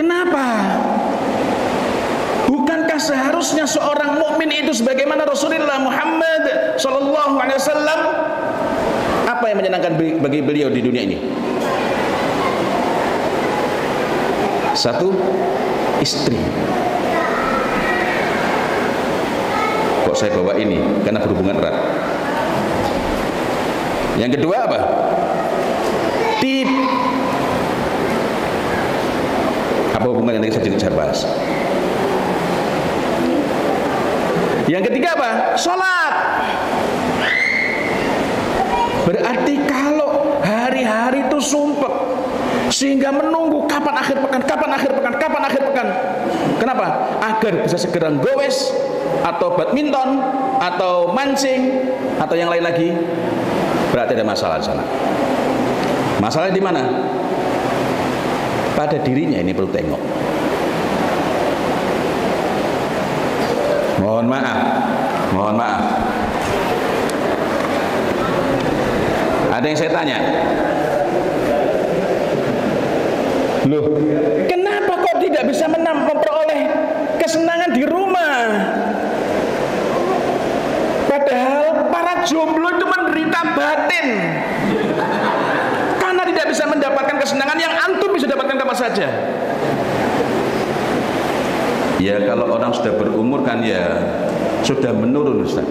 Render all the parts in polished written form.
Kenapa? Bukankah seharusnya seorang mukmin itu sebagaimana Rasulullah Muhammad sallallahu alaihi wasallam, apa yang menyenangkan bagi beliau di dunia ini? Satu, istri. Kok saya bawa ini? Karena berhubungan erat. Yang kedua apa? Tip. Apa hubungan yang tadi saya bahas? Yang ketiga apa? Sholat. Berarti kalau hari-hari itu sumpek sehingga menunggu kapan akhir pekan, kapan akhir pekan, kapan akhir pekan. Kenapa? Agar bisa segera goes atau badminton atau mancing atau yang lain lagi. Berarti ada masalah di sana. Masalahnya di mana? Pada dirinya ini perlu tengok. Mohon maaf. Ada yang saya tanya. Loh, kenapa kok tidak bisa memperoleh kesenangan di rumah? Padahal para jomblo itu menderita batin karena tidak bisa mendapatkan kesenangan yang antum bisa dapatkan kapan saja. Ya kalau orang sudah berumur kan ya sudah menurun, Ustaz.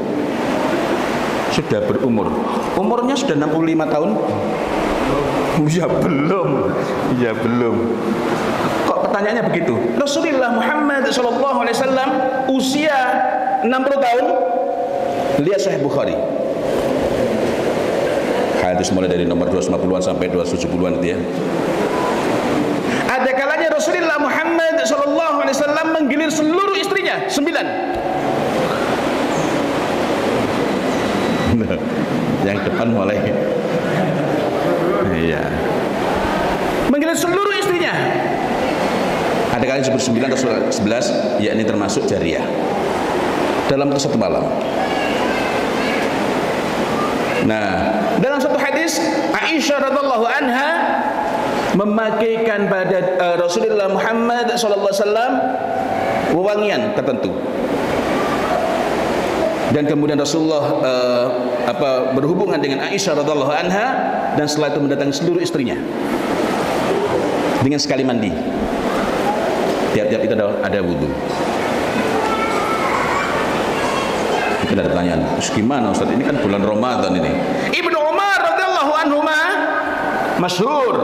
Sudah berumur. Umurnya sudah 65 tahun. Ya belum. Kok pertanyaannya begitu? Rasulullah Muhammad sallallahu alaihi wasallam usia 60 tahun. Lihat Sahih Bukhari. Hadis mulai dari nomor 250-an sampai 270-an itu ya. Ada kalanya Rasulullah Muhammad sallallahu alaihi wasallam menggilir seluruh istrinya, 9. Yang depan mulai. Iya. Menggilir seluruh istrinya. Ada kalanya disebut 9 atau 11, yakni termasuk jariyah. Dalam satu malam. Nah, dalam satu hadis Aisyah radhiallahu anha memakaikan pada Rasulullah Muhammad sallallahu alaihi wasallam wewangian tertentu. Dan kemudian Rasulullah berhubungan dengan Aisyah radhiallahu anha dan setelah itu mendatangi seluruh istrinya dengan sekali mandi. Tiap-tiap itu ada wudu. Mungkin ada pertanyaan, gimana Ustaz? Ini kan bulan Ramadan ini. Ibnu Umar radhiyallahu anhuma masyhur,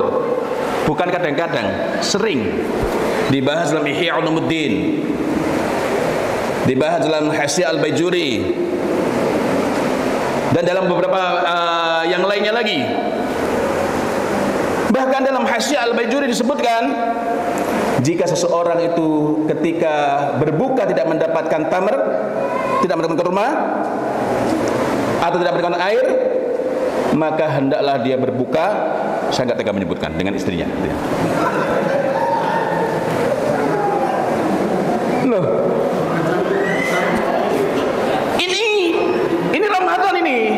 bukan kadang-kadang, sering dibahas dalam Ihya Ulumuddin, dibahas dalam Hasyi Al-Baijuri, dan dalam beberapa yang lainnya lagi. Bahkan dalam Hasyi Al-Baijuri disebutkan, jika seseorang itu ketika berbuka tidak mendapatkan tamar, tidak mendapatkan kurma, atau tidak mendapatkan air, maka hendaklah dia berbuka. Saya nggak tega menyebutkan dengan istrinya. Loh, ini Ramadan ini,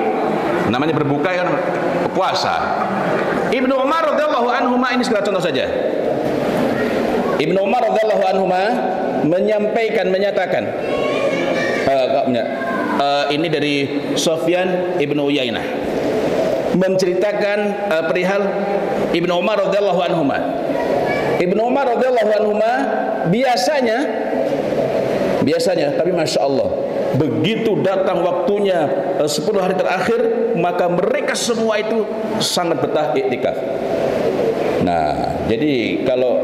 namanya berbuka kan puasa. Ibnu Umar radhiyallahu anhuma, ini segala contoh saja. Ibnu Umar radhiyallahu anhuma menyatakan, ini dari Sufyan Ibnu Uyainah menceritakan perihal Ibnu Umar radhiyallahu anhuma. Ibnu Umar radhiyallahu anhuma biasanya tapi Masya Allah, begitu datang waktunya 10 hari terakhir, maka mereka semua itu sangat betah iktikaf. Nah, jadi kalau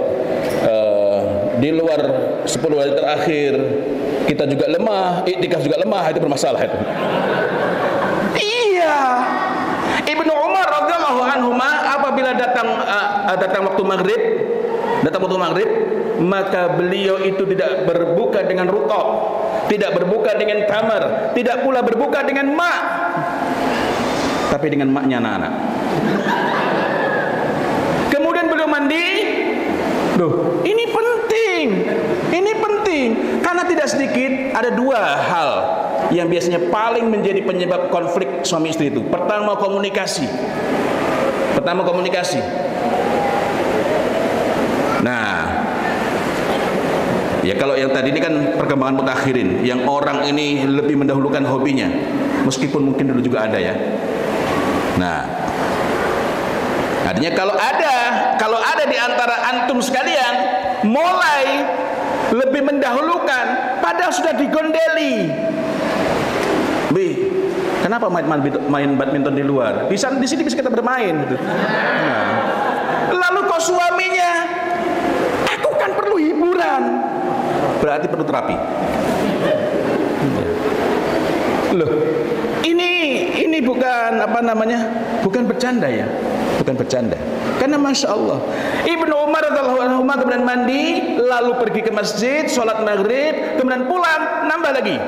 di luar 10 hari terakhir kita juga lemah, iktikaf juga lemah, itu bermasalah itu. Iya. Ibnu Umar radhiyallahu anhuma apabila datang waktu maghrib, maka beliau itu tidak berbuka dengan rutab, tidak berbuka dengan tamar, tidak pula berbuka dengan mak, tapi dengan maknya anak-anak. Kemudian beliau mandi. Loh, ini penting karena tidak sedikit ada 2 hal yang biasanya paling menjadi penyebab konflik suami istri itu. Pertama, komunikasi. Nah, Ya kalau yang tadi ini kan perkembangan mutakhirin, yang orang ini lebih mendahulukan hobinya, meskipun mungkin dulu juga ada ya. Nah, artinya kalau ada di antara antum sekalian mulai lebih mendahulukan, padahal sudah digondeli. Kenapa main badminton di luar? Di sini bisa kita bermain gitu. Nah, lalu kok suaminya, aku kan perlu hiburan. Berarti perlu terapi. Loh, ini bukan apa namanya? Bukan bercanda ya. Bukan bercanda. Karena Masya Allah, Ibnu Umar radhiyallahu anhu kemudian mandi, lalu pergi ke masjid, sholat maghrib, kemudian pulang, nambah lagi.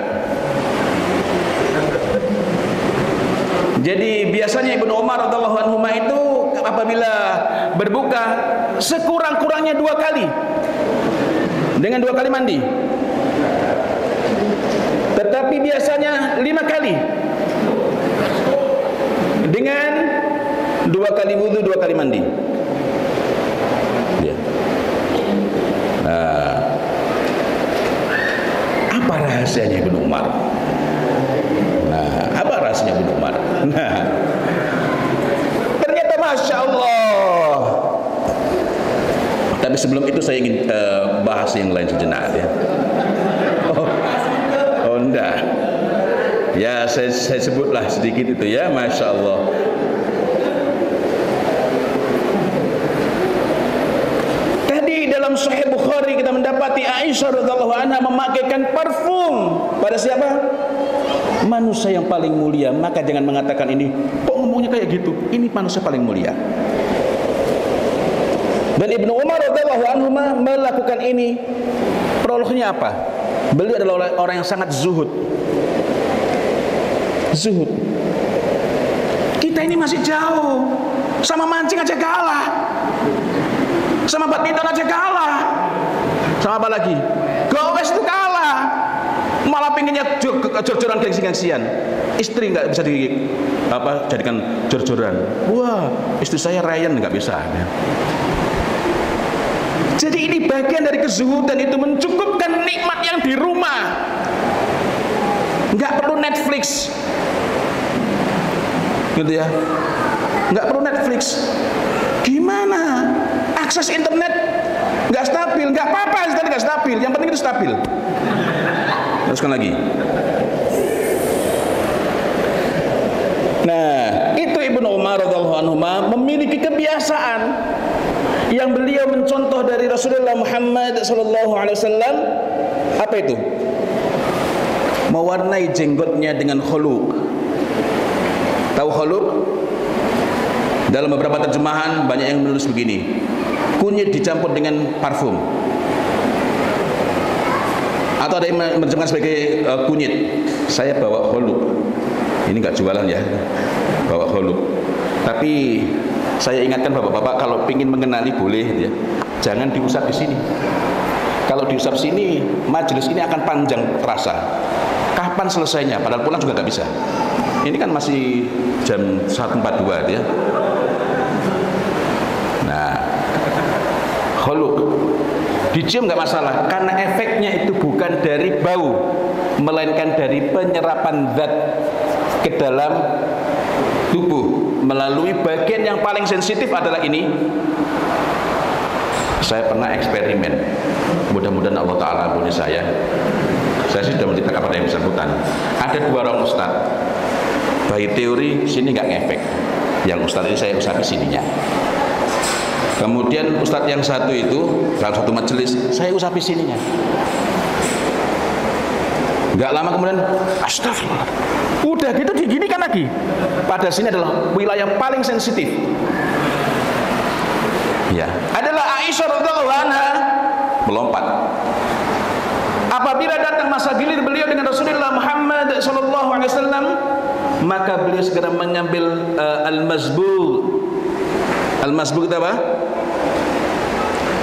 Jadi biasanya Ibnu Umar radhiyallahu anhu itu apabila berbuka sekurang-kurangnya 2 kali. Dengan 2 kali mandi. Tetapi biasanya 5 kali. Dengan 2 kali wudu, 2 kali mandi. Ya. Nah, apa rahasianya Ibnu Umar? Nah, apa rahasianya Ibnu Umar? Nah, ternyata Masya Allah. Tapi sebelum itu saya ingin bahas yang lain sejenak ya. Oh enggak. Ya saya sebutlah sedikit itu ya, Masya Allah. Tadi dalam Sahih Bukhari kita mendapati Aisyah radhiyallahu anha memakaikan parfum pada siapa? Manusia yang paling mulia. Maka jangan mengatakan ini, kok ngomongnya kayak gitu? Ini manusia paling mulia. Dan Ibnu Umar radhiyallahu anhu melakukan ini. Prolognya apa? Beliau adalah orang yang sangat zuhud. Zuhud. Kita ini masih jauh. Sama mancing aja kalah. Sama badminton aja kalah. Sama apa lagi? Gowes itu kalah. Malah pinginnya jor-joran gengsi-gengsian. Istri nggak bisa jadikan jor-joran. Wah, istri saya Ryan nggak bisa. Jadi ini bagian dari kezuhudan, itu mencukupkan nikmat yang di rumah. Nggak perlu Netflix, gitu ya. Nggak perlu Netflix. Gimana? Akses internet nggak stabil, nggak apa-apa, internet nggak stabil. Yang penting itu stabil. Teruskan lagi. Nah, itu Ibnu Umar radhiyallahu anhu memiliki kebiasaan yang beliau mencontoh dari Rasulullah Muhammad sallallahu alaihi wasallam. Apa itu? Mewarnai jenggotnya dengan khuluq. Tahu khuluq? Dalam beberapa terjemahan banyak yang menulis begini: kunyit dicampur dengan parfum. Atau ada yang menerjemahkan sebagai kunyit. Saya bawa khuluq. Ini enggak jualan ya. Bawa khuluq. Tapi saya ingatkan bapak-bapak, kalau ingin mengenali boleh ya. Jangan diusap di sini. Kalau diusap sini, majelis ini akan panjang terasa. Kapan selesainya? Padahal pulang juga nggak bisa. Ini kan masih jam 1.42 ya. Nah, khuluq dicium nggak masalah, karena efeknya itu bukan dari bau, melainkan dari penyerapan zat ke dalam tubuh melalui bagian yang paling sensitif adalah ini. Saya pernah eksperimen, mudah-mudahan Allah Ta'ala ampuni saya sih sudah menceritakan kepada yang bersangkutan. Ada 2 orang ustaz, baik teori sini nggak ngefek, yang ustaz ini saya usapi sininya. Kemudian ustaz yang satu itu dalam satu majelis saya usapi sininya. Nggak lama kemudian astagfirullah, udah gitu diginikan lagi. Pada sini adalah wilayah paling sensitif. Ya, adalah Aisyah radhiyallahu anha melompat. Apabila datang masa gilir beliau dengan Rasulullah Muhammad sallallahu alaihi wasallam, maka beliau segera mengambil al-masbugh. Al-masbugh itu apa?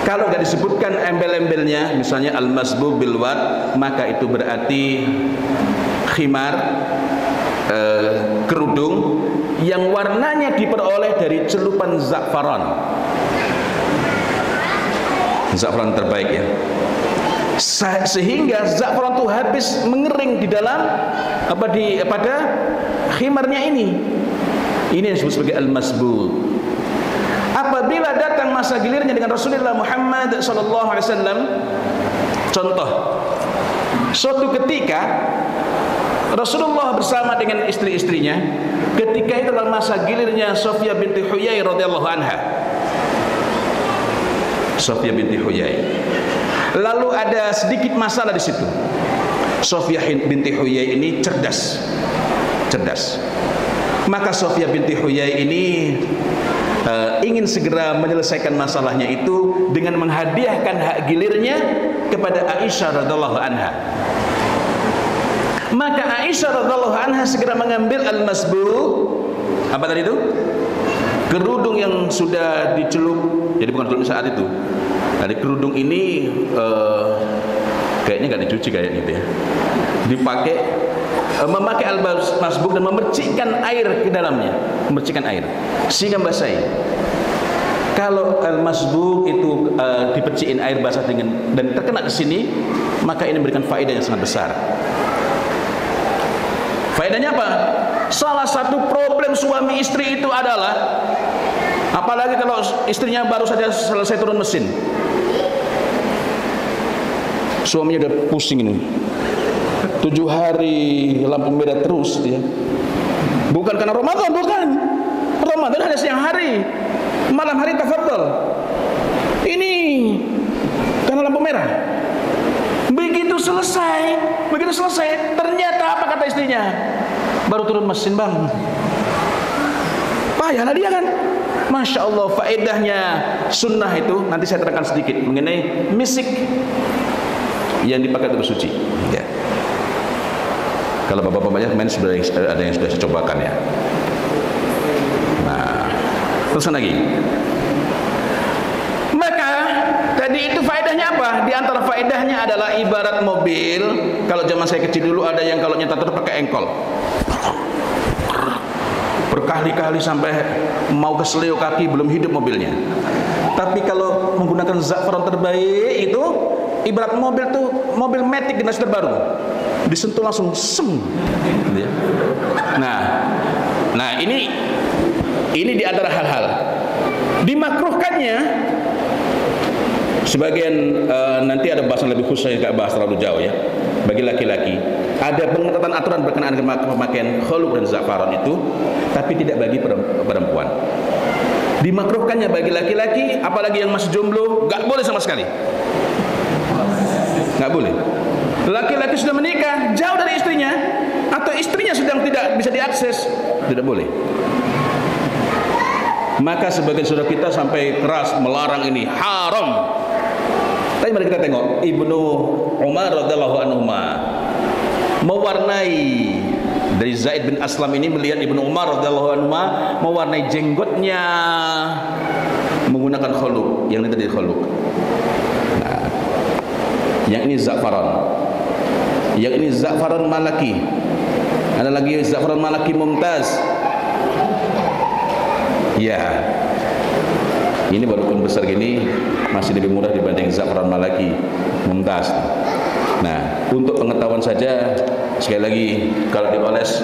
Kalau nggak disebutkan embel-embelnya, misalnya al-masbugh bil wad, maka itu berarti khimar, kerudung yang warnanya diperoleh dari celupan za'faran. Za'faran terbaik ya. sehingga za'faran itu habis mengering di dalam pada khimarnya ini. Ini yang disebut sebagai al-masbul. Apabila datang masa gilirnya dengan Rasulullah Muhammad SAW, contoh, suatu ketika Rasulullah bersama dengan istri-istrinya, ketika itu dalam masa gilirnya Sofia binti Huyai radhiyallahu anha. Sofia binti Huyai. Lalu ada sedikit masalah di situ. Sofia binti Huyai ini cerdas. Maka Sofia binti Huyai ini ingin segera menyelesaikan masalahnya itu dengan menghadiahkan hak gilirnya kepada Aisyah radhiyallahu anha. Maka Aisyah radhiyallahu anha segera mengambil al-masbu', apa tadi itu? Kerudung yang sudah dicelup, jadi bukan kerudung saat itu. Dari kerudung ini kayaknya nggak dicuci kayak gitu ya. Dipakai, memakai al-masbu' dan memercikkan air ke dalamnya, memercikkan air sehingga basahi. Kalau al-masbu' itu dipercikin air basah dan terkena di sini, maka ini memberikan faedah yang sangat besar. Faedahnya apa? Salah satu problem suami istri itu adalah, apalagi kalau istrinya baru saja selesai turun mesin, suaminya udah pusing ini, 7 hari lampu merah terus dia. Bukan karena Ramadan, bukan. Ramadan hanya siang hari, malam hari tafadhol. Ini karena lampu merah. Begitu selesai, ternyata apa kata istrinya? Baru turun mesin bang. Payahlah dia kan. Masya Allah, faedahnya sunnah itu nanti saya terangkan sedikit mengenai misik yang dipakai untuk bersuci. Ya. Kalau bapak-bapaknya kemarin sudah ada yang sudah saya cobakan ya. Nah, terus lagi. Maka tadi itu faedahnya apa? Di antara faedahnya adalah ibarat mobil. Kalau zaman saya kecil dulu ada yang kalau nyetak terus pakai engkol. Berkali-kali sampai mau keseleo kaki belum hidup mobilnya. Tapi kalau menggunakan za'faran terbaik itu ibarat mobil tuh mobil matic generasi terbaru. Disentuh langsung sem. Nah ini di antara hal-hal dimakruhkannya. Sebagian nanti ada bahasan lebih khusus yang tidak bahas terlalu jauh ya. Bagi laki-laki ada pengetatan aturan berkenaan dengan pemakaian khuluq dan za'faran itu, tapi tidak bagi perempuan. Dimakruhkannya bagi laki-laki, apalagi yang masih jomblo, nggak boleh sama sekali. Nggak boleh. Laki-laki sudah menikah, jauh dari istrinya, atau istrinya sedang tidak bisa diakses, tidak boleh. Maka sebagian saudara kita sampai keras melarang ini, haram. Tapi mari kita tengok Ibnu Umar radhiyallahu anhu mewarnai, dari Zaid bin Aslam ini melihat Ibnu Umar radhiyallahu anhu mewarnai jenggotnya menggunakan khuluq, yang ini tadi khuluq. Nah, yang ini za'faran. Yang ini za'faran malaki. Ada lagi za'faran malaki mumtaz. Ya. Ini walaupun besar gini masih lebih murah dibanding za'faran malaki mumtaz. Nah, untuk pengetahuan saja, sekali lagi kalau dioles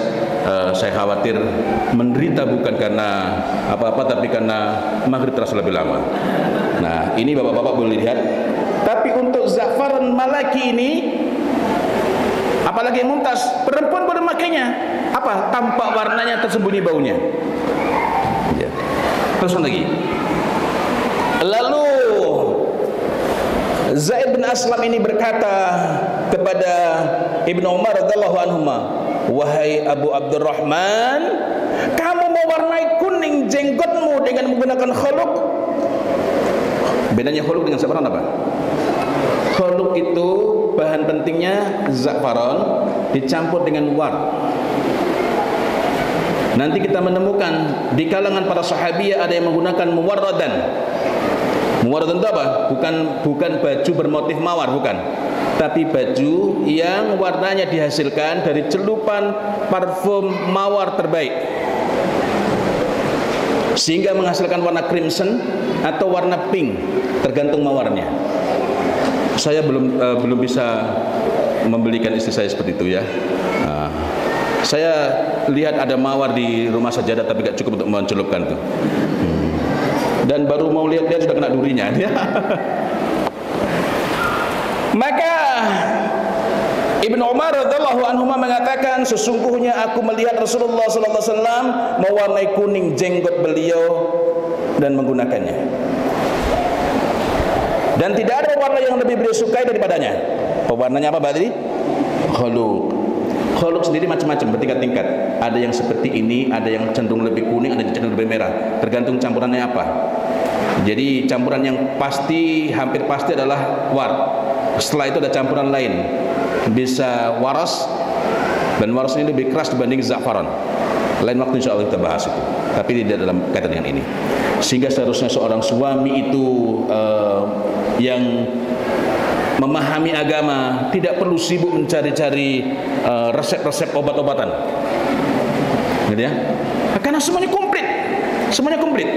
saya khawatir menderita bukan karena apa-apa, tapi karena maghrib terasa lebih lama. Nah, ini bapak-bapak boleh lihat. Tapi untuk za'faran malaki ini, apalagi yang mumtaz, perempuan boleh makainya. Apa? Tampak warnanya, tersembunyi baunya. Ya. Terus lagi. Lalu Zaid bin Aslam ini berkata kepada Ibnu Umar radhiyallahu anhu, "Wahai Abu Abdurrahman, kamu mewarnai kuning jenggotmu dengan menggunakan khuluq." Bedanya khuluq dengan za'faran apa? Khuluq itu bahan pentingnya za'faran dicampur dengan war. Nanti kita menemukan di kalangan para sahabiyah ada yang menggunakan muwarradan. Muwarradan itu apa? Bukan baju bermotif mawar, bukan. Tapi baju yang warnanya dihasilkan dari celupan parfum mawar terbaik, sehingga menghasilkan warna crimson atau warna pink, tergantung mawarnya. Saya belum bisa membelikan istri saya seperti itu ya. Saya lihat ada mawar di rumah sajadah tapi gak cukup untuk mencelupkan tuh. Dan baru mau lihat dia sudah kena durinya dia. Maka Ibnu Umar radhiyallahu anhu mengatakan, sesungguhnya aku melihat Rasulullah sallallahu alaihi wasallam mewarnai kuning jenggot beliau dan menggunakannya. Dan tidak ada warna yang lebih beliau sukai daripadanya. Pewarnanya apa berarti? Khuluq. Khuluq sendiri macam-macam, bertingkat-tingkat. Ada yang seperti ini, ada yang cenderung lebih kuning, ada yang cenderung lebih merah. Tergantung campurannya apa. Jadi campuran yang pasti, hampir pasti adalah war. Setelah itu ada campuran lain. Bisa waras, dan waras ini lebih keras dibanding za'faran. Lain waktu insya Allah kita bahas itu. Tapi tidak dalam kaitan dengan ini. Sehingga seharusnya seorang suami itu yang memahami agama tidak perlu sibuk mencari-cari resep-resep obat-obatan, gitu ya. Karena semuanya komplit, semuanya komplit.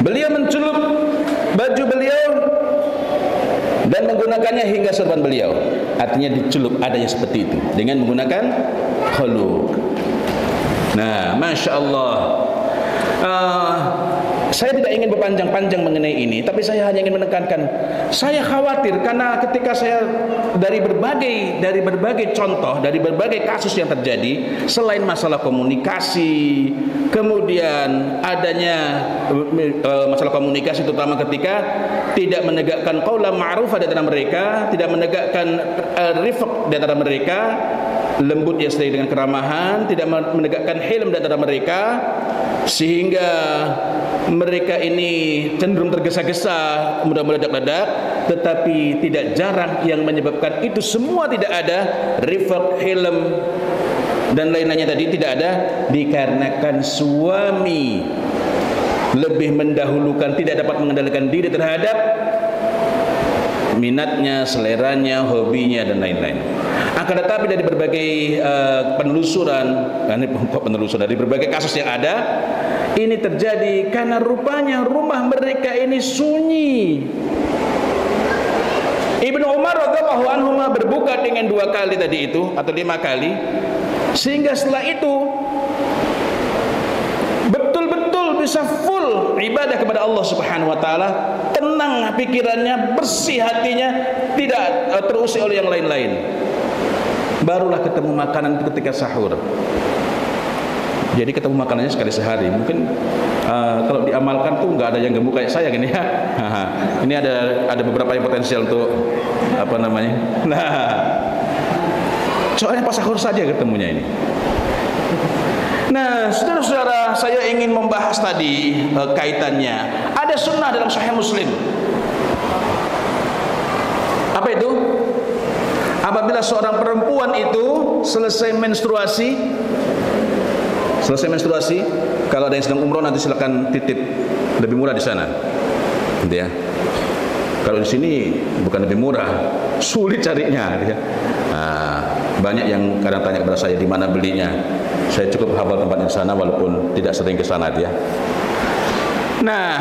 Beliau mencelup baju beliau dan menggunakannya hingga sorban beliau. Artinya dicelup, adanya seperti itu dengan menggunakan khuluq. Nah, masya Allah. Saya tidak ingin berpanjang-panjang mengenai ini, tapi saya hanya ingin menekankan, saya khawatir karena ketika saya dari berbagai contoh, dari berbagai kasus yang terjadi, selain masalah komunikasi, kemudian adanya masalah komunikasi terutama ketika tidak menegakkan qaula ma'ruf di antara mereka, tidak menegakkan rifq di antara mereka, lembut yang sesuai dengan keramahan, tidak menegakkan hilm di antara mereka, sehingga mereka ini cenderung tergesa-gesa, mudah meledak-ledak. Tetapi tidak jarang yang menyebabkan itu semua tidak ada, rifq, hilm dan lain-lainnya tadi tidak ada, dikarenakan suami lebih mendahulukan, tidak dapat mengendalikan diri terhadap minatnya, seleranya, hobinya dan lain-lain. Akan tetapi dari berbagai penelusuran dari berbagai kasus yang ada, ini terjadi karena rupanya rumah mereka ini sunyi. Ibnu Umar radhiyallahu anhu berbuka dengan 2 kali tadi itu atau 5 kali, sehingga setelah itu betul-betul bisa full ibadah kepada Allah Subhanahu wa taala, tenang pikirannya, bersih hatinya, tidak terusik oleh yang lain-lain. Barulah ketemu makanan ketika sahur. Jadi ketemu makanannya sekali sehari. Mungkin kalau diamalkan tuh nggak ada yang gemuk kayak saya gini ya. Ini ada beberapa yang potensial untuk apa namanya. Nah, soalnya pas sahur saja ketemunya ini. Nah, saudara-saudara, saya ingin membahas tadi kaitannya. Ada sunnah dalam Sahih Muslim. Apa itu? Apabila seorang perempuan itu selesai menstruasi, kalau ada yang sedang umroh nanti silakan titip, lebih murah di sana, gitu ya. Kalau di sini bukan lebih murah, sulit carinya, gitu ya. Nah, banyak yang kadang tanya kepada saya di mana belinya. Saya cukup hafal tempatnya di sana walaupun tidak sering ke sana, gitu ya. Nah,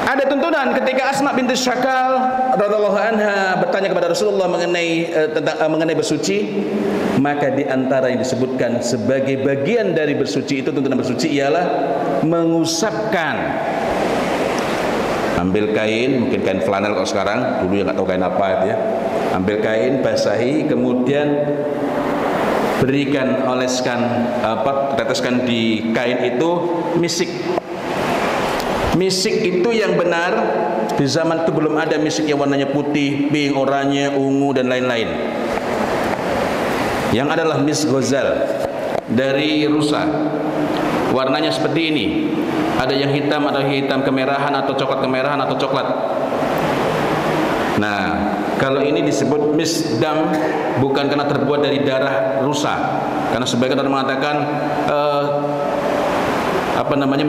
ada tuntunan ketika Asma binti Syakal radhiyallahu anha bertanya kepada Rasulullah mengenai bersuci, maka di antara yang disebutkan sebagai bagian dari bersuci itu, tuntunan bersuci ialah mengusapkan. Ambil kain, mungkin kain flanel kalau sekarang, dulu yang nggak tahu kain apa itu ya. Ambil kain, basahi, kemudian berikan, oleskan, teteskan di kain itu misik. Misik itu yang benar, di zaman itu belum ada misik yang warnanya putih, pink, oranye, ungu dan lain-lain. Yang adalah misk ghazal dari rusa. Warnanya seperti ini. Ada yang hitam, ada yang hitam kemerahan atau coklat kemerahan atau coklat. Nah, kalau ini disebut misdam bukan karena terbuat dari darah rusa. Karena sebagian orang mengatakan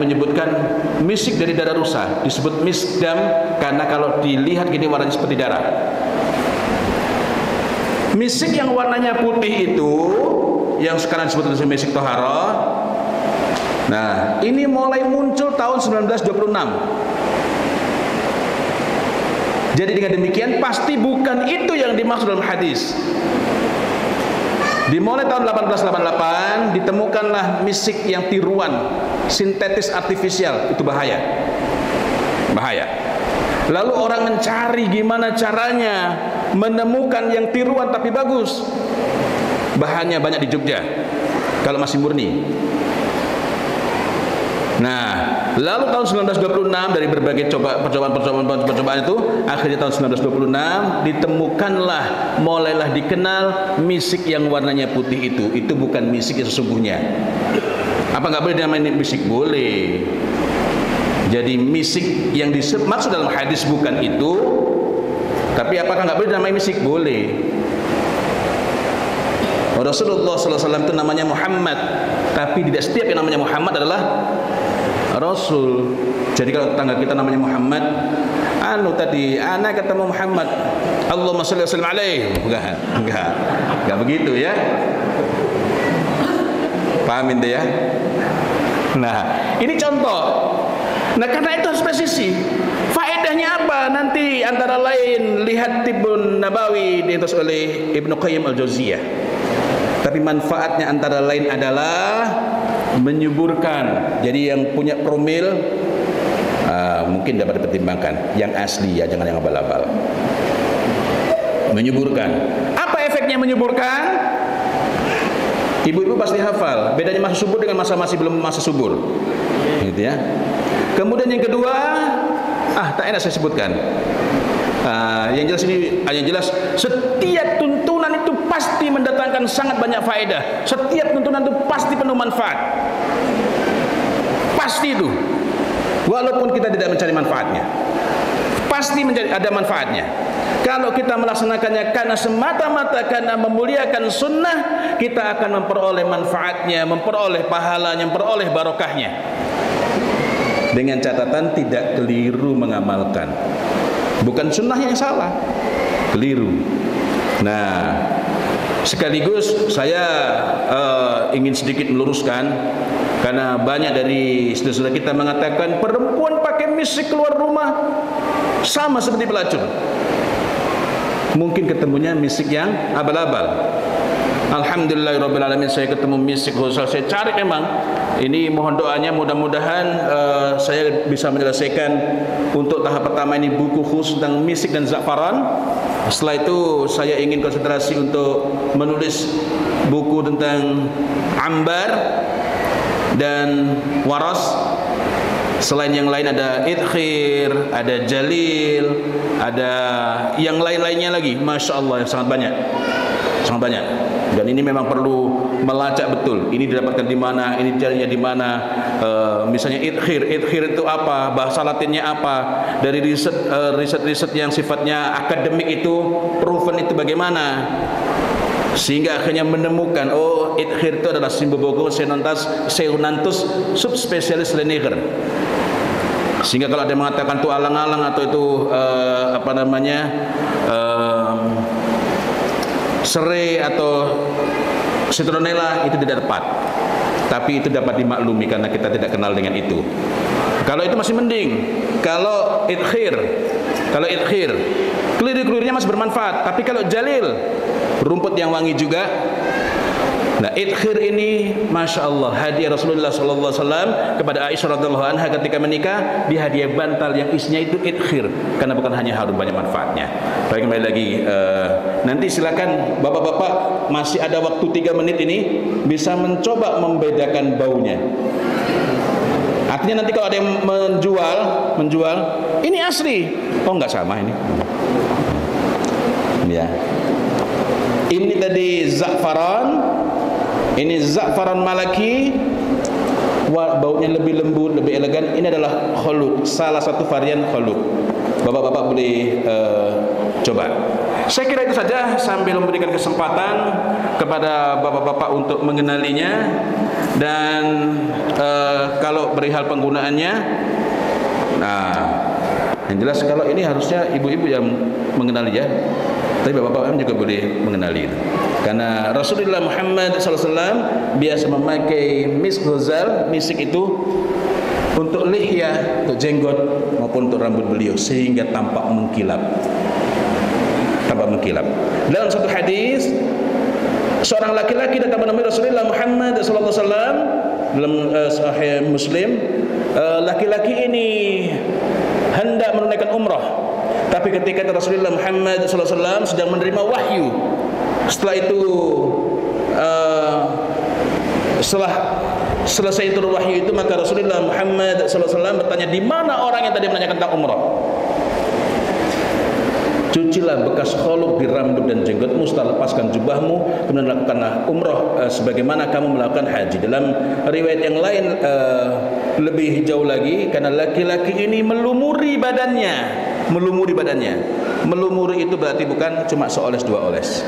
menyebutkan misik dari darah rusa, disebut misdam karena kalau dilihat gini warnanya seperti darah. Misik yang warnanya putih itu yang sekarang disebut dengan misik tohara. Nah, ini mulai muncul tahun 1926. Jadi dengan demikian pasti bukan itu yang dimaksud dalam hadis. Dimulai tahun 1888 ditemukanlah misik yang tiruan, sintetis artifisial, itu bahaya. Bahaya. Lalu orang mencari gimana caranya menemukan yang tiruan tapi bagus. Bahannya banyak di Jogja kalau masih murni. Nah, lalu tahun 1926 dari berbagai percobaan itu, akhirnya tahun 1926 ditemukanlah, mulailah dikenal misik yang warnanya putih itu. Itu bukan misik yang sesungguhnya. Apa nggak boleh dinamain misik? Boleh. Jadi misik yang dimaksud dalam hadis bukan itu. Tapi apakah nggak boleh dinamain misik? Boleh. Rasulullah SAW itu namanya Muhammad, tapi tidak setiap yang namanya Muhammad adalah Rasul. Jadi kalau tetangga kita namanya Muhammad, anak ketemu Muhammad, Allahumma sholli wa sallim alaihi. Enggak begitu ya. Paham itu ya? Nah, ini contoh. Nah, karena itu harus presisi. Faedahnya apa? Nanti antara lain lihat Tibbun Nabawi ditulis oleh Ibnu Qayyim al-Jauziyah. Tapi manfaatnya antara lain adalah menyuburkan. Jadi yang punya promil mungkin dapat dipertimbangkan. Yang asli ya, jangan yang abal-abal. Menyuburkan. Apa efeknya menyuburkan? Ibu-ibu pasti hafal. Bedanya masa subur dengan masa masih belum masa subur. Gitu ya. Kemudian yang kedua, tak enak saya sebutkan. Yang jelas setiap tuntunan itu pasti mendatangkan sangat banyak faedah. Setiap tuntunan itu pasti penuh manfaat. Pasti itu. Walaupun kita tidak mencari manfaatnya, pasti ada manfaatnya. Kalau kita melaksanakannya karena semata-mata karena memuliakan sunnah, kita akan memperoleh manfaatnya, memperoleh pahalanya, memperoleh barokahnya. Dengan catatan tidak keliru mengamalkan. Bukan sunnahnya yang salah, keliru. Nah, sekaligus saya ingin sedikit meluruskan, karena banyak dari saudara-saudara kita mengatakan perempuan pakai misik keluar rumah sama seperti pelacur. Mungkin ketemunya misik yang abal-abal. Alhamdulillahirrabbilalamin, saya ketemu misik khusus. Saya cari memang. Ini mohon doanya, mudah-mudahan saya bisa menyelesaikan untuk tahap pertama ini buku khusus tentang misik dan za'faran. Setelah itu saya ingin konsentrasi untuk menulis buku tentang ambar dan waras. Selain yang lain ada idkhir, ada jalil, ada yang lain-lainnya lagi. Masya Allah, sangat banyak, sangat banyak. Dan ini memang perlu melacak betul. Ini didapatkan di mana, ini carinya di mana. Misalnya idkhir itu apa, bahasa Latinnya apa, dari riset yang sifatnya akademik itu, proven itu bagaimana, sehingga akhirnya menemukan idkhir itu adalah Cymbopogon ceunanthus subspesialis Leniger. Sehingga kalau ada yang mengatakan itu alang-alang atau itu serai atau citronella, itu tidak tepat. Tapi itu dapat dimaklumi karena kita tidak kenal dengan itu. Kalau itu masih mending. Kalau idkhir kelir-kelirnya masih bermanfaat. Tapi kalau jalil, rumput yang wangi juga. Nah, idkhir ini Masya Allah hadiah Rasulullah SAW kepada Aisyah radhiallahu anha ketika menikah. Dia hadiah bantal yang isinya itu idkhir, karena bukan hanya harum, banyak manfaatnya. Baik, kembali lagi, nanti silakan bapak-bapak, masih ada waktu 3 menit ini, bisa mencoba membedakan baunya. Artinya nanti kalau ada yang menjual ini asli, nggak sama ini ya. Ini tadi za'faran, ini za'faran malaki, baunya lebih lembut, lebih elegan. Ini adalah khulud, salah satu varian khulud. Bapak-bapak boleh coba. Saya kira itu saja, sambil memberikan kesempatan kepada bapak-bapak untuk mengenalinya. Dan kalau perihal penggunaannya, nah, yang jelas kalau ini harusnya ibu-ibu yang mengenali ya. Tapi bapak-bapak juga boleh mengenali itu. Karena Rasulullah Muhammad SAW biasa memakai misk ghazal. Misik itu untuk lihya, untuk jenggot maupun untuk rambut beliau sehingga tampak mengkilap. Dalam satu hadis, seorang laki-laki datang menemui Rasulullah Muhammad sallallahu alaihi wasallam dalam Sahih Muslim. Laki-laki ini hendak menunaikan umrah, tapi ketika Rasulullah Muhammad sallallahu alaihi wasallam sedang menerima wahyu. Setelah itu setelah selesai turun wahyu itu, maka Rasulullah Muhammad sallallahu alaihi wasallam bertanya, di mana orang yang tadi menanyakan tentang umrah? Cucilah bekas kholuk di rambut dan jenggotmu, setelah lepaskan jubahmu, kemudian lakukanlah umrah sebagaimana kamu melakukan haji. Dalam riwayat yang lain lebih jauh lagi, karena laki-laki ini melumuri badannya. Melumuri itu berarti bukan cuma seoles dua oles,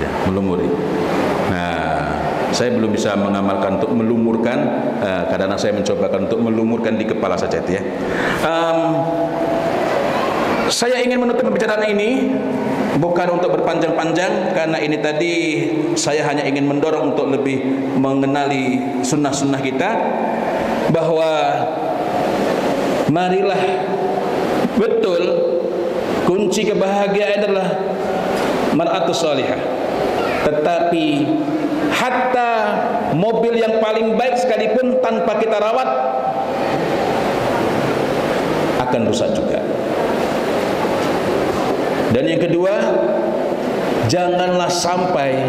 ya, melumuri. Nah, saya belum bisa mengamalkan untuk melumurkan, kadang-kadang saya mencobakan untuk melumurkan di kepala saja itu ya. Saya ingin menutup pembicaraan ini bukan untuk berpanjang-panjang, karena ini tadi saya hanya ingin mendorong untuk lebih mengenali sunnah-sunnah kita, bahwa marilah betul kunci kebahagiaan adalah mar'atus salihah. Tetapi hatta mobil yang paling baik sekalipun tanpa kita rawat akan rusak juga. Dan yang kedua, janganlah sampai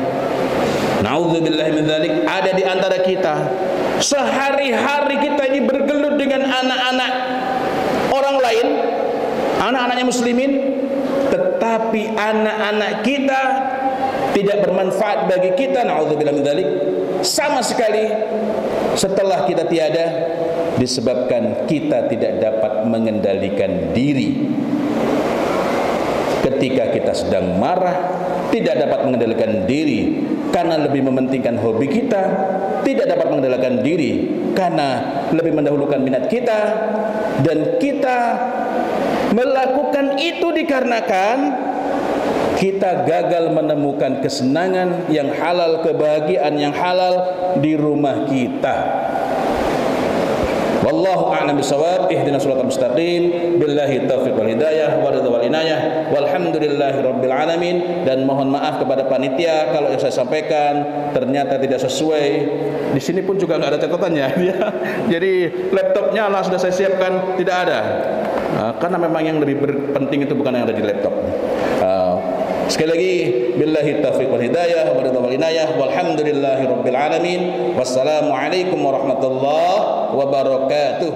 naudzubillah min dzalik ada di antara kita sehari-hari kita ini bergelut dengan anak-anak orang lain, anak-anaknya muslimin, tetapi anak-anak kita tidak bermanfaat bagi kita, naudzubillah min dzalik, sama sekali setelah kita tiada, disebabkan kita tidak dapat mengendalikan diri. Ketika kita sedang marah, tidak dapat mengendalikan diri karena lebih mementingkan hobi kita, tidak dapat mengendalikan diri karena lebih mendahulukan minat kita, dan kita melakukan itu dikarenakan kita gagal menemukan kesenangan yang halal, kebahagiaan yang halal di rumah kita. Wallahu a'lam bishawab. Ihdinas shiratal mustaqim. Billahi taufiq wal hidayah wa ridha wal inayah. Walhamdulillahi rabbil alamin. Dan mohon maaf kepada panitia kalau yang saya sampaikan ternyata tidak sesuai. Di sini pun juga enggak ada catatannya ya. Jadi laptopnya lah sudah saya siapkan, tidak ada. Karena memang yang lebih penting itu bukan yang ada di laptop. Sekali lagi, billahi taufiq wal hidayah wa ridha wal inayah, walhamdulillahi rabbil alamin. Wassalamualaikum warahmatullahi wabarakatuh.